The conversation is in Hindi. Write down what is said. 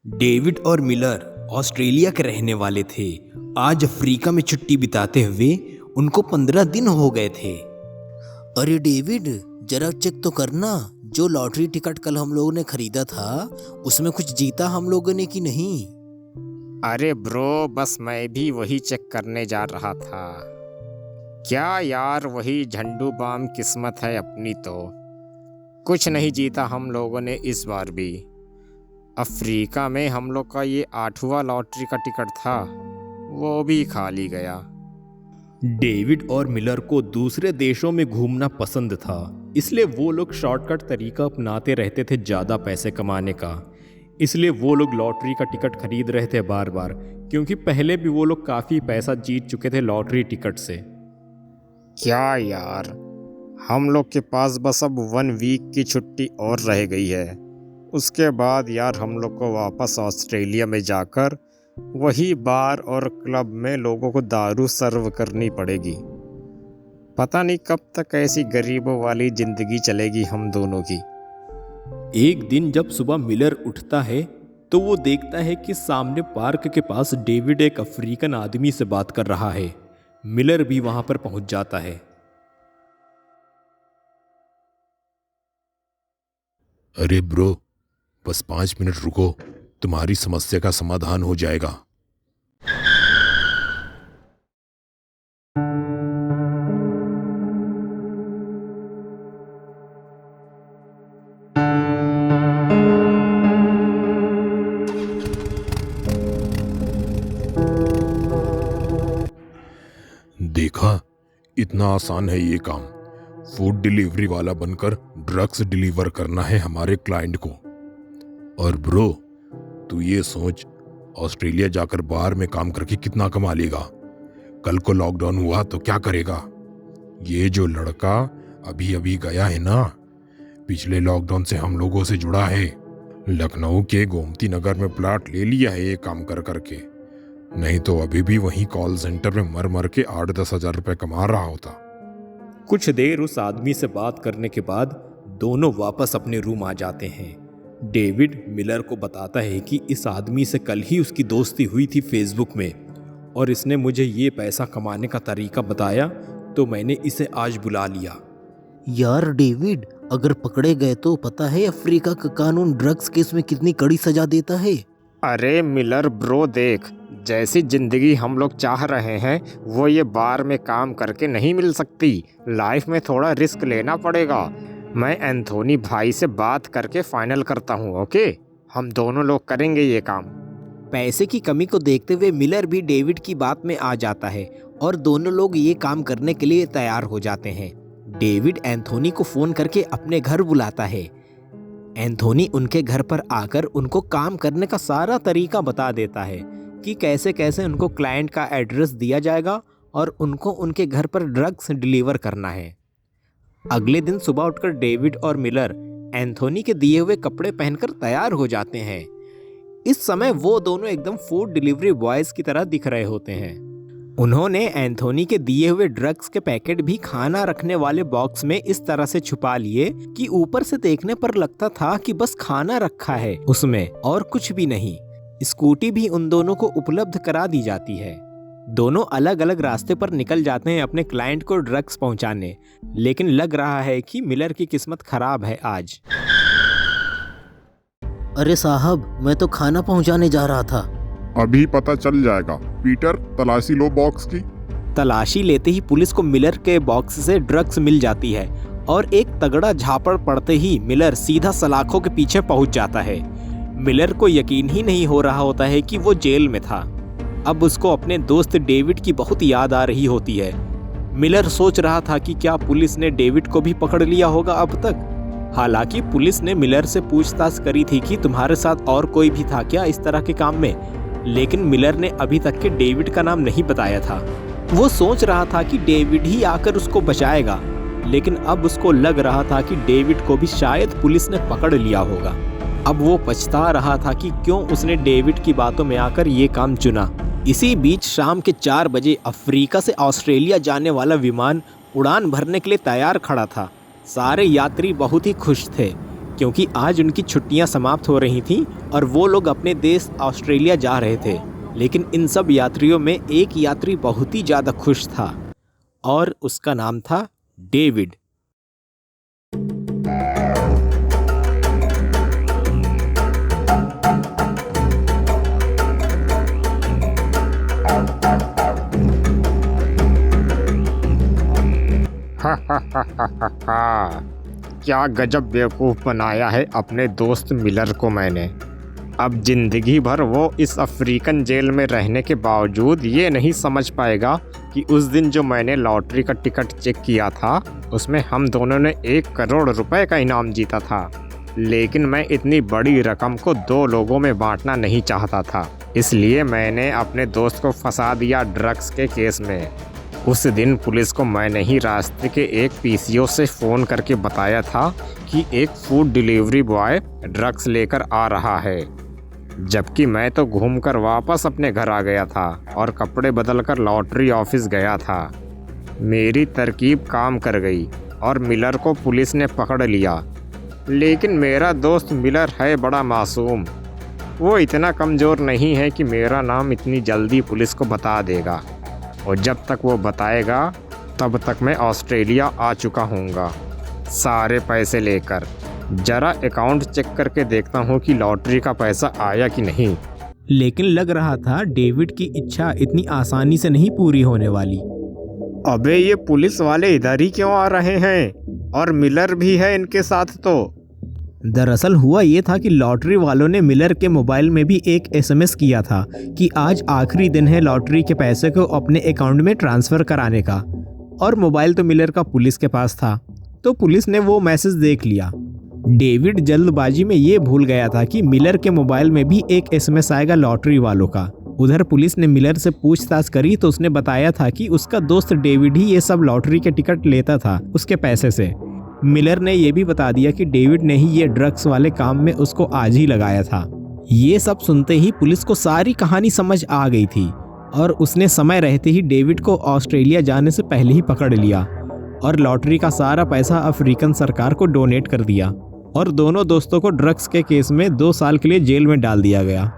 डेविड और मिलर ऑस्ट्रेलिया के रहने वाले थे। आज अफ्रीका में छुट्टी बिताते हुए उनको 15 दिन हो गए थे। अरे डेविड, जरा चेक तो करना, जो लॉटरी टिकट कल हम लोगों ने खरीदा था उसमें कुछ जीता हम लोगों ने कि नहीं। अरे ब्रो, बस मैं भी वही चेक करने जा रहा था। क्या यार, वही झंडू बाम किस्मत है अपनी। तो कुछ नहीं जीता हम लोगों ने इस बार भी। अफ्रीका में हम लोग का ये 8वां लॉटरी का टिकट था, वो भी खाली गया। डेविड और मिलर को दूसरे देशों में घूमना पसंद था, इसलिए वो लोग शॉर्टकट तरीका अपनाते रहते थे ज़्यादा पैसे कमाने का। इसलिए वो लोग लॉटरी का टिकट खरीद रहे थे बार बार, क्योंकि पहले भी वो लोग काफ़ी पैसा जीत चुके थे लॉटरी टिकट से। क्या यार, हम लोग के पास बस अब 1 वीक की छुट्टी और रह गई है। उसके बाद यार हम लोग को वापस ऑस्ट्रेलिया में जाकर वही बार और क्लब में लोगों को दारू सर्व करनी पड़ेगी। पता नहीं कब तक ऐसी गरीबों वाली जिंदगी चलेगी हम दोनों की। एक दिन जब सुबह मिलर उठता है तो वो देखता है कि सामने पार्क के पास डेविड एक अफ्रीकन आदमी से बात कर रहा है। मिलर भी वहां पर पहुंच जाता है। अरे ब्रो, बस 5 मिनट रुको, तुम्हारी समस्या का समाधान हो जाएगा। देखा, इतना आसान है ये काम। फूड डिलीवरी वाला बनकर ड्रग्स डिलीवर करना है हमारे क्लाइंट को। और ब्रो, तू ये सोच, ऑस्ट्रेलिया जाकर बार में काम करके कितना कमा लेगा। कल को लॉकडाउन हुआ तो क्या करेगा। ये जो लड़का अभी अभी गया है ना, पिछले लॉकडाउन से हम लोगों से जुड़ा है। लखनऊ के गोमती नगर में प्लाट ले लिया है ये काम कर करके, नहीं तो अभी भी वहीं कॉल सेंटर में मर मर के 8-10 हज़ार रुपए कमा रहा होता। कुछ देर उस आदमी से बात करने के बाद दोनों वापस अपने रूम आ जाते हैं। डेविड मिलर को बताता है कि इस आदमी से कल ही उसकी दोस्ती हुई थी फेसबुक में, और इसने मुझे ये पैसा कमाने का तरीका बताया, तो मैंने इसे आज बुला लिया। यार डेविड, अगर पकड़े गए तो पता है अफ्रीका का कानून ड्रग्स केस में कितनी कड़ी सजा देता है। अरे मिलर ब्रो, देख, जैसी जिंदगी हम लोग चाह रहे हैं वो ये बार में काम करके नहीं मिल सकती। लाइफ में थोड़ा रिस्क लेना पड़ेगा। मैं एंथोनी भाई से बात करके फाइनल करता हूँ। ओके, हम दोनों लोग करेंगे ये काम। पैसे की कमी को देखते हुए मिलर भी डेविड की बात में आ जाता है और दोनों लोग ये काम करने के लिए तैयार हो जाते हैं। डेविड एंथोनी को फोन करके अपने घर बुलाता है। एंथोनी उनके घर पर आकर उनको काम करने का सारा तरीका बता देता है कि कैसे कैसे उनको क्लाइंट का एड्रेस दिया जाएगा और उनको उनके घर पर ड्रग्स डिलीवर करना है। अगले दिन सुबह उठकर डेविड और मिलर एंथोनी के दिए हुए कपड़े पहनकर तैयार हो जाते हैं। इस समय वो दोनों एकदम फूड डिलीवरी बॉयज की तरह दिख रहे होते हैं। उन्होंने एंथोनी के दिए हुए ड्रग्स के पैकेट भी खाना रखने वाले बॉक्स में इस तरह से छुपा लिए कि ऊपर से देखने पर लगता था कि बस खाना रखा है उसमें और कुछ भी नहीं। स्कूटी भी उन दोनों को उपलब्ध करा दी जाती है। दोनों अलग अलग रास्ते पर निकल जाते हैं अपने क्लाइंट को ड्रग्स पहुंचाने, लेकिन लग रहा है कि मिलर की किस्मत खराब है आज। अरे साहब, मैं तो खाना पहुंचाने जा रहा था। अभी पता चल जाएगा। पीटर, तलाशी लो बॉक्स की। तलाशी लेते ही पुलिस को मिलर के बॉक्स से ड्रग्स मिल जाती है और एक तगड़ा झापड़ पड़ते ही मिलर सीधा सलाखों के पीछे पहुंच जाता है। मिलर को यकीन ही नहीं हो रहा होता है कि वो जेल में था। अब उसको अपने दोस्त डेविड की बहुत याद आ रही होती है। मिलर सोच रहा था कि क्या पुलिस ने डेविड को भी पकड़ लिया होगा अब तक। हालांकि पुलिस ने मिलर से पूछताछ करी थी कि तुम्हारे साथ और कोई भी था क्या इस तरह के काम में, लेकिन मिलर ने अभी तक के डेविड का नाम नहीं बताया था। वो सोच रहा था कि डेविड ही आकर उसको बचाएगा, लेकिन अब उसको लग रहा था कि डेविड को भी शायद पुलिस ने पकड़ लिया होगा। अब वो पछता रहा था कि क्यों उसने डेविड की बातों में आकर ये काम चुना। इसी बीच शाम के 4 बजे अफ्रीका से ऑस्ट्रेलिया जाने वाला विमान उड़ान भरने के लिए तैयार खड़ा था। सारे यात्री बहुत ही खुश थे। क्योंकि आज उनकी छुट्टियां समाप्त हो रही थीं और वो लोग अपने देश ऑस्ट्रेलिया जा रहे थे। लेकिन इन सब यात्रियों में एक यात्री बहुत ही ज़्यादा खुश था और उसका नाम था डेविड। क्या गजब बेवकूफ़ बनाया है अपने दोस्त मिलर को मैंने। अब जिंदगी भर वो इस अफ्रीकन जेल में रहने के बावजूद ये नहीं समझ पाएगा कि उस दिन जो मैंने लॉटरी का टिकट चेक किया था उसमें हम दोनों ने 1 करोड़ रुपए का इनाम जीता था। लेकिन मैं इतनी बड़ी रकम को 2 लोगों में बांटना नहीं चाहता था, इसलिए मैंने अपने दोस्त को फंसा दिया ड्रग्स के केस में। उस दिन पुलिस को मैंने ही रास्ते के एक पीसीओ से फ़ोन करके बताया था कि एक फूड डिलीवरी बॉय ड्रग्स लेकर आ रहा है, जबकि मैं तो घूमकर वापस अपने घर आ गया था और कपड़े बदलकर लॉटरी ऑफिस गया था। मेरी तरकीब काम कर गई और मिलर को पुलिस ने पकड़ लिया। लेकिन मेरा दोस्त मिलर है बड़ा मासूम। वो इतना कमज़ोर नहीं है कि मेरा नाम इतनी जल्दी पुलिस को बता देगा, और जब तक वो बताएगा तब तक मैं ऑस्ट्रेलिया आ चुका हूँगा सारे पैसे लेकर। जरा अकाउंट चेक करके देखता हूँ कि लॉटरी का पैसा आया कि नहीं। लेकिन लग रहा था डेविड की इच्छा इतनी आसानी से नहीं पूरी होने वाली। अबे ये पुलिस वाले इधर ही क्यों आ रहे हैं, और मिलर भी है इनके साथ तो। दरअसल हुआ ये था कि लॉटरी वालों ने मिलर के मोबाइल में भी एक एसएमएस किया था कि आज आखिरी दिन है लॉटरी के पैसे को अपने अकाउंट में ट्रांसफ़र कराने का, और मोबाइल तो मिलर का पुलिस के पास था, तो पुलिस ने वो मैसेज देख लिया। डेविड जल्दबाजी में ये भूल गया था कि मिलर के मोबाइल में भी एक एसएमएस आएगा लॉटरी वालों का। उधर पुलिस ने मिलर से पूछताछ करी तो उसने बताया था कि उसका दोस्त डेविड ही ये सब लॉटरी के टिकट लेता था उसके पैसे से। मिलर ने यह भी बता दिया कि डेविड ने ही ये ड्रग्स वाले काम में उसको आज ही लगाया था। ये सब सुनते ही पुलिस को सारी कहानी समझ आ गई थी और उसने समय रहते ही डेविड को ऑस्ट्रेलिया जाने से पहले ही पकड़ लिया और लॉटरी का सारा पैसा अफ्रीकन सरकार को डोनेट कर दिया और दोनों दोस्तों को ड्रग्स के केस में 2 साल के लिए जेल में डाल दिया गया।